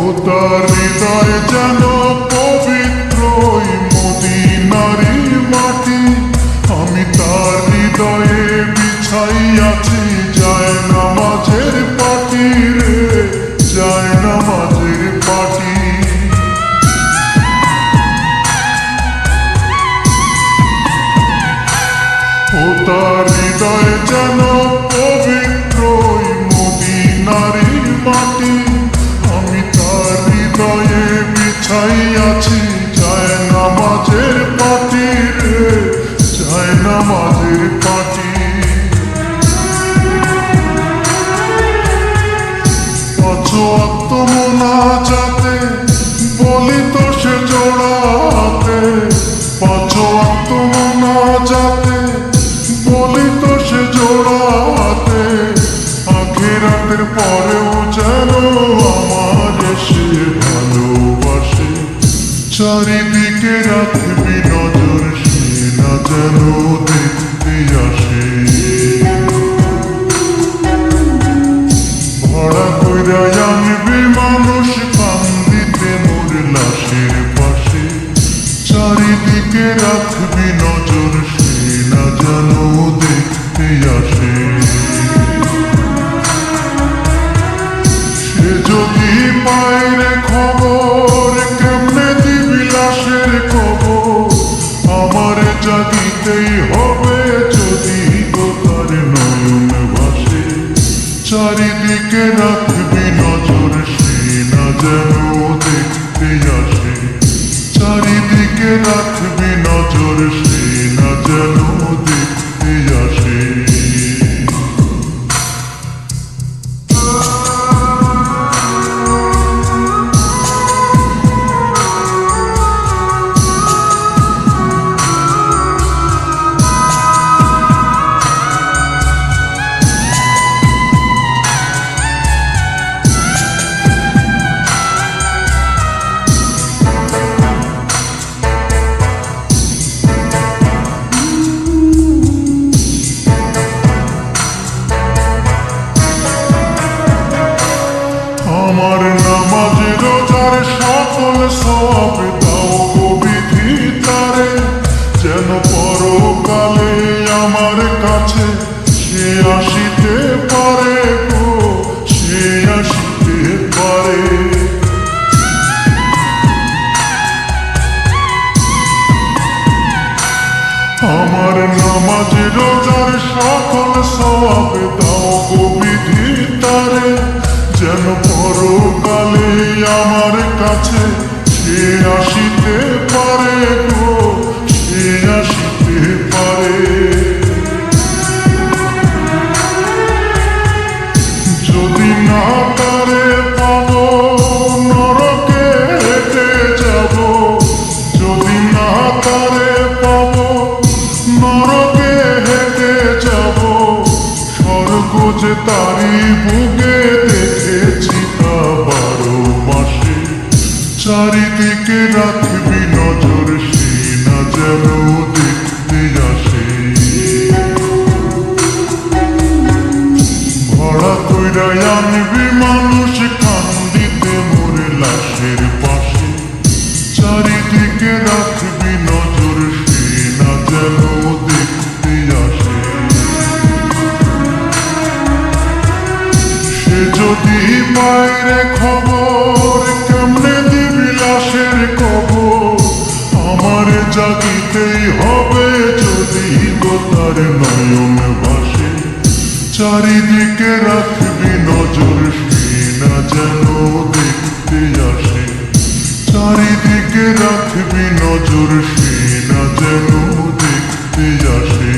ও তার হৃদয় যেন পবিত্রই মদিনারি মাটি। আমি তার হৃদয়ে বিছাইয়াছি যায় নামাজের পাটি রে, যায় নামাজের পাটি। ও তার হৃদয় যেন পবিত্রই মদিনারি মাটি। আমি তার হৃদয়ে বিছাইয়াছি যায় নামাজের পাটি রে, যায় নামাজের পাটি। পাঁচ ওয়াক্ত মুনাজাতে বলি তো সে জোড়াতে, পাঁচ ওয়াক্ত মুনাজাতে বলি তো সে জোড়াতে। আখিরাতের পরেও যেন আমার সে ভালোবাসে। চারিদিকে রাখবি নজর সে না যেন দেখতে আসে। ভাড়া কইরা আনবি মানুষ কান্দিতে মোর লাশের পাশে। চারিদিকে রাখবি নজর সে না যেন দেখতে আসে। সে যদি পায় রে খবর কেমনে দিবি লাশের খবর। আমার জাগিতেই হবে যদি তার নয়ন ভাসে। চারিদিকে রাখবি নজর সে না যেন দেখতে আসে। চারিদিকে রাখবি নজর সে না যেন দেখতে আসে। আমার নামাজ রোজার সকল সওয়াব দাও গো বিধি তারে। যেন পরকালে আমার কাছে সে আসিতে পারে গো, সে আসিতে পারে। আমার নামাজ রোজার সকল সওয়াব দাও গো বিধি তারে। যেন পরকালে আমার কাছে সে আসিতে পারে গো, সে আসিতে পারে। যদি না তারে পাবো নরকে হেঁটে যাব। যদি না তারে পাবো নরকে হেঁটে যাব। স্বর্গ যে তারি বুকে দেখেছি তা 12 মাসে। চারিদিকে রাখবি নজর সে না যেন দেখতে আসে। ভাড়া কইরা আনবি মানুষ কান্দিতে মোর লাশের পাশে। চারিদিকে রাখবি নজর সে না যেন দেখতে আসে। সে যদি পায় রে খবর কেমনে দিবি লাশের কবর। আমার জাগিতেই হবে যদি তার নয়ন ভাসে। চারিদিকে রাখবি নজর সে না যেন দেখতে আসে। চারিদিকে রাখবি নজর সে না যেন দেখতে আসে।